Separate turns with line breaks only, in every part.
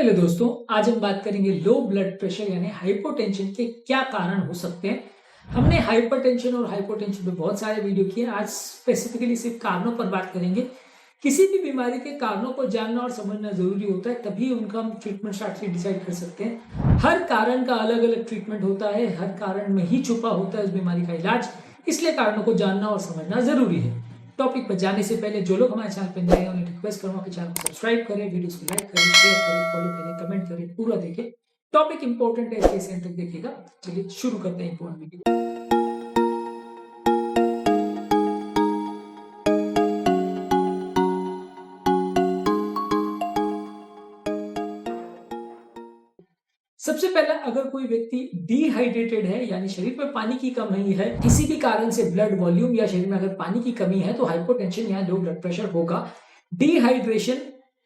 Hello दोस्तों, आज हम बात करेंगे लो ब्लड प्रेशर यानी हाइपोटेंशन के क्या कारण हो सकते हैं। हमने हाइपरटेंशन और हाइपोटेंशन पे बहुत सारे वीडियो किए। आज स्पेसिफिकली सिर्फ कारणों पर बात करेंगे। किसी भी बीमारी के कारणों को जानना और समझना जरूरी होता है, तभी उनका हम ट्रीटमेंट स्ट्रैटेजी डिसाइड कर सकते हैं। हर कारण का अलग अलग ट्रीटमेंट होता है, हर कारण में ही छुपा होता है उस बीमारी का इलाज, इसलिए कारणों को जानना और समझना जरूरी है। टॉपिक पर जाने से पहले जो लोग हमारे चैनल पर नए हैं उन्हें रिक्वेस्ट करूंगा कि चैनल को सब्सक्राइब करें, वीडियोस को लाइक करें, शेयर करें, फॉलो करें, कमेंट करें, पूरा देखें। टॉपिक इंपॉर्टेंट है, इसलिए एंड तक देखिएगा। चलिए शुरू करते हैं इंपॉर्टेंट वीडियो। सबसे पहले, अगर कोई व्यक्ति डिहाइड्रेटेड है यानी शरीर में पानी की कमी है, किसी भी कारण से ब्लड वॉल्यूम या शरीर में अगर पानी की कमी है तो हाइपोटेंशन या लो ब्लड प्रेशर होगा। डिहाइड्रेशन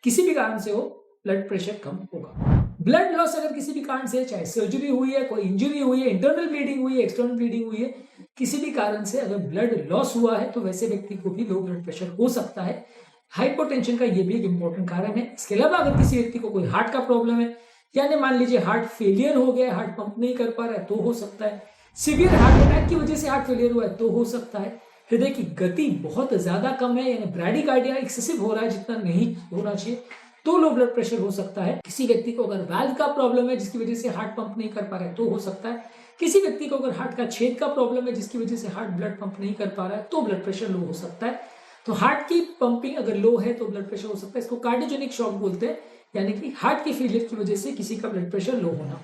किसी भी कारण से हो, ब्लड प्रेशर कम होगा। ब्लड लॉस अगर किसी भी कारण से, चाहे सर्जरी हुई है, कोई इंजरी हुई है, इंटरनल ब्लीडिंग हुई है, एक्सटर्नल ब्लीडिंग हुई है, किसी भी कारण से अगर ब्लड लॉस हुआ है तो वैसे व्यक्ति को भी लो ब्लड प्रेशर हो सकता है। हाइपोटेंशन का ये भी एक इंपॉर्टेंट कारण है। इसके अलावा अगर किसी व्यक्ति को कोई हार्ट का प्रॉब्लम है, यानी मान लीजिए हार्ट फेलियर हो गया, हार्ट पंप नहीं कर पा रहा है तो हो सकता है। सीवियर हार्ट अटैक की वजह से हार्ट फेलियर हुआ है तो हो सकता है। हृदय की गति बहुत ज्यादा कम है यानी ब्रैडिकार्डिया एक्सेसिव हो रहा है जितना नहीं होना चाहिए तो लो ब्लड प्रेशर हो सकता है। किसी व्यक्ति को अगर वाल्व का प्रॉब्लम है जिसकी वजह से हार्ट पंप नहीं कर पा रहा है तो हो सकता है। किसी व्यक्ति को अगर हार्ट का छेद का प्रॉब्लम है जिसकी वजह से हार्ट ब्लड पंप नहीं कर पा रहा है तो ब्लड प्रेशर लो हो सकता है। तो हार्ट की पंपिंग अगर लो है तो ब्लड प्रेशर हो सकता है। इसको कार्डियोजेनिक शॉक बोलते हैं, यानी कि हार्ट की फेलियर की वजह से किसी का ब्लड प्रेशर लो होना।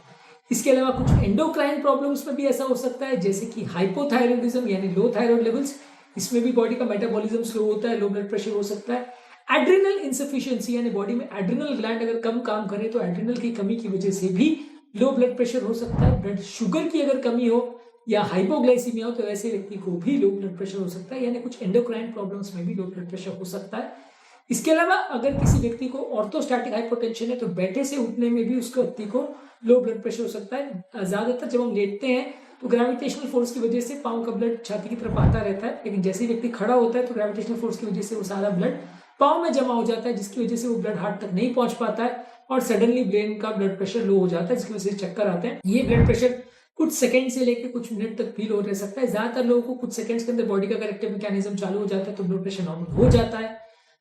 इसके अलावा कुछ एंडोक्राइन प्रॉब्लम्स में भी ऐसा हो सकता है, जैसे कि हाइपोथायरॉयडिज्म यानी लो थायराइड लेवल्स, इसमें भी बॉडी का मेटाबॉलिज्म स्लो होता है, लो ब्लड प्रेशर हो सकता है। एड्रिनल इंसफिशिएंसी यानी बॉडी में एड्रिनल ग्लैंड अगर कम काम करे तो एड्रिनल की कमी की वजह से भी लो ब्लड प्रेशर हो सकता है। ब्लड शुगर की अगर कमी हो या हाइपोग्लाइसीमिया हो तो ऐसे व्यक्ति को भी लो ब्लड प्रेशर हो सकता है, यानी कुछ एंडोक्राइन प्रॉब्लम्स में भी लो ब्लड प्रेशर हो सकता है। इसके अलावा अगर किसी व्यक्ति को ऑर्थोस्टैटिक हाइपोटेंशन है तो बैठे से उठने में भी उसको व्यक्ति को लो ब्लड प्रेशर हो सकता है। ज्यादातर जब हम लेटते हैं तो ग्रेविटेशनल फोर्स की वजह से पांव का ब्लड छाती की तरफ आता रहता है, लेकिन जैसे ही व्यक्ति खड़ा होता है तो ग्रेविटेशनल फोर्स की वजह से वो सारा ब्लड पांव में जमा हो जाता है, जिसकी वजह से वो ब्लड हार्ट तक नहीं पहुंच पाता है और सडनली ब्रेन का ब्लड प्रेशर लो हो जाता है, जिसकी वजह से चक्कर आते हैं। ये ब्लड प्रेशर कुछ सेकंड से लेकर कुछ मिनट तक फील हो रह सकता है। ज्यादातर लोगों को कुछ सेकंड्स के अंदर बॉडी का करेक्टिव मैकेनिज्म चालू हो जाता है तो ब्लड प्रेशर नॉर्मल हो जाता है।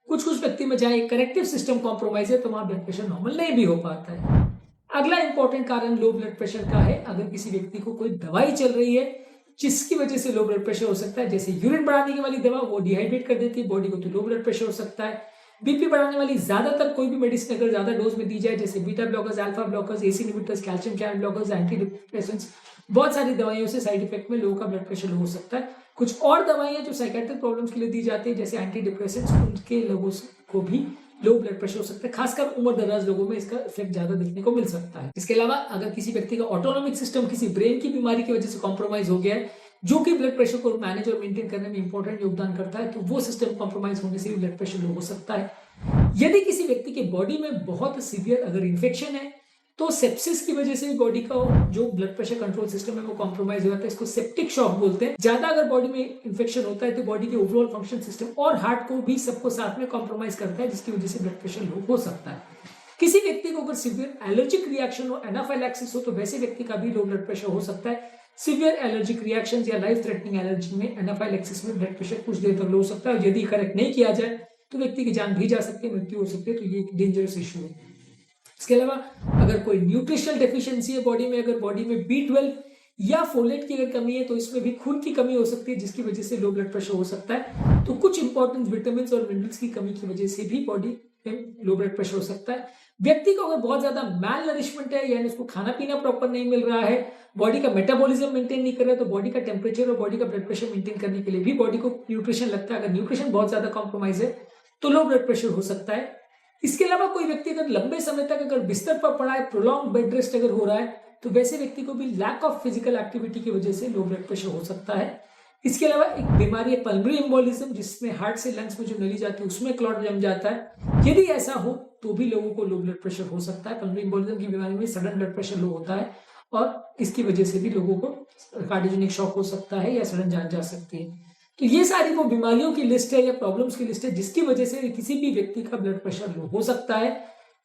कुछ व्यक्ति में जहां करेक्टिव सिस्टम कॉम्प्रोमाइज है तो वहां ब्लड प्रेशर नॉर्मल नहीं भी हो पाता है। अगला इंपॉर्टेंट कारण लो ब्लड प्रेशर का है, अगर किसी व्यक्ति को कोई दवाई चल रही है जिसकी वजह से लो ब्लड प्रेशर हो सकता है, जैसे यूरिन बढ़ाने की वाली दवा, वो डिहाइड्रेट कर देती है बॉडी को तो लो ब्लड प्रेशर हो सकता है। बीपी बढ़ाने वाली ज्यादातर कोई भी मेडिसिन अगर ज्यादा डोज में दी जाए, जैसे beta blockers, alpha blockers, AC inhibitors, calcium channel blockers, anti depressants, बहुत सारी दवाइयों से साइड इफेक्ट में लोगों का ब्लड प्रेशर लो हो सकता है। कुछ और दवाइयां जो साइकेट्रिक प्रॉब्लम्स के लिए दी जाती है, जैसे एंटी डिप्रेसेंट्स, उनके लोगों को भी लो ब्लड प्रेशर हो सकता है। खासकर उम्र दराज लोगों में इसका इफेक्ट ज्यादा देखने को मिल सकता है। इसके अलावा अगर किसी व्यक्ति का ऑटोनॉमिक सिस्टम किसी ब्रेन की बीमारी की वजह से कॉम्प्रोमाइज हो गया है, जो कि ब्लड प्रेशर को मैनेज और मेंटेन करने में इंपॉर्टेंट योगदान करता है, तो वो सिस्टम कॉम्प्रोमाइज होने से भी ब्लड प्रेशर लो हो सकता है। यदि किसी व्यक्ति के बॉडी में बहुत सीवियर अगर इन्फेक्शन है तो सेप्सिस की वजह से भी बॉडी का जो ब्लड प्रेशर कंट्रोल सिस्टम है वो कॉम्प्रोमाइज हो जाता है। इसको सेप्टिक शॉक बोलते हैं। ज्यादा अगर बॉडी में इन्फेक्शन होता है तो बॉडी के ओवरऑल फंक्शन सिस्टम और हार्ट को भी सबको साथ में कॉम्प्रोमाइज करता है, जिसकी वजह से ब्लड प्रेशर लो हो सकता है। किसी व्यक्ति को अगर सीवियर एलर्जिक रिएक्शन हो, एनाफाइलैक्सिस हो, तो वैसे व्यक्ति का भी लो ब्लड प्रेशर हो सकता है। सीवियर एलर्जिक रिएक्शन या लाइफ थ्रेटनिंग एलर्जी में, एनाफाइलैक्सिस में ब्लड प्रेशर कुछ देर तक लो हो सकता है और यदि करेक्ट नहीं किया जाए तो व्यक्ति की जान भी जा सकती है, मृत्यु हो सकती है। तो ये एक डेंजरस इश्यू है। इसके अलावा अगर कोई न्यूट्रिशनल डेफिशिएंसी है बॉडी में, अगर बॉडी में B12 या फोलेट की अगर कमी है तो इसमें भी खून की कमी हो सकती है, जिसकी वजह से लो ब्लड प्रेशर हो सकता है। तो कुछ इंपॉर्टेंट विटामिन और मिनरल्स की कमी की वजह से भी बॉडी में लो ब्लड प्रेशर हो सकता है। व्यक्ति को अगर बहुत ज्यादा मैल नरिशमेंट है, यानी उसको खाना पीना प्रॉपर नहीं मिल रहा है, बॉडी का मेटाबॉलिज्म मेंटेन नहीं कर रहा है, तो बॉडी का टेम्परेचर और बॉडी का ब्लड प्रेशर मेंटेन करने के लिए भी बॉडी को न्यूट्रिशन लगता है। अगर न्यूट्रिशन बहुत ज्यादा कॉम्प्रोमाइज है तो लो ब्लड प्रेशर हो सकता है। इसके अलावा कोई व्यक्ति अगर लंबे समय तक अगर बिस्तर पर पड़ा है, प्रोलॉन्ग बेड रेस्ट अगर हो रहा है, तो वैसे व्यक्ति को भी लैक ऑफ फिजिकल एक्टिविटी की वजह से लो ब्लड प्रेशर हो सकता है। इसके अलावा एक बीमारी है पल्मोनरी एम्बोलिज्म, जिसमें हार्ट से लंग्स में जो नली जाती है उसमें क्लॉट जम जाता है। यदि ऐसा हो तो भी लोगों को लो ब्लड प्रेशर हो सकता है। पल्मोनरी एम्बोलिज्म की बीमारी में सडन ब्लड प्रेशर लो होता है और इसकी वजह से भी लोगों को कार्डियोजेनिक शॉक हो सकता है या सडन जान जा सकती है। तो ये सारी वो बीमारियों की लिस्ट है या प्रॉब्लम्स की लिस्ट है जिसकी वजह से किसी भी व्यक्ति का ब्लड प्रेशर लो हो सकता है।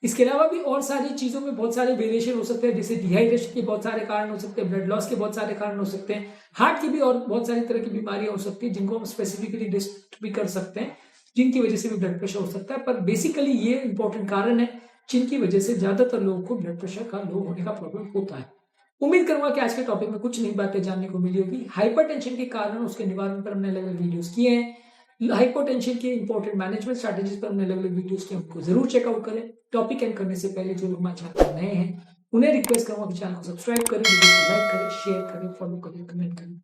इसके अलावा भी और सारी चीज़ों में बहुत सारे वेरिएशन हो सकते हैं, जैसे डिहाइड्रेशन के बहुत सारे कारण हो सकते हैं, ब्लड लॉस के बहुत सारे कारण हो सकते हैं, हार्ट की भी और बहुत सारी तरह की बीमारियां हो सकती हैं जिनको हम स्पेसिफिकली लिस्ट भी कर सकते हैं, जिनकी वजह से भी ब्लड प्रेशर हो सकता है। पर बेसिकली ये इंपॉर्टेंट कारण है जिनकी वजह से ज्यादातर लोगों को ब्लड प्रेशर का लो होने का प्रॉब्लम होता है। उम्मीद करूंगा कि आज के टॉपिक में कुछ नई बातें जानने को मिली होगी। हाइपरटेंशन के कारण उसके निवारण पर हमने अलग अलग वीडियोस किए हैं। हाइपरटेंशन के इंपॉर्टेंट मैनेजमेंट स्ट्रेटेजीज पर हमने अलग अलग वीडियोस किए, उनको जरूर चेकआउट करें। टॉपिक एंड करने से पहले जो लोग हमारे चैनल पर नए हैं उन्हें रिक्वेस्ट करूंगा कि चैनल को सब्सक्राइब करें, वीडियो को लाइक करें, शेयर करें, फॉलो करें, कमेंट करें।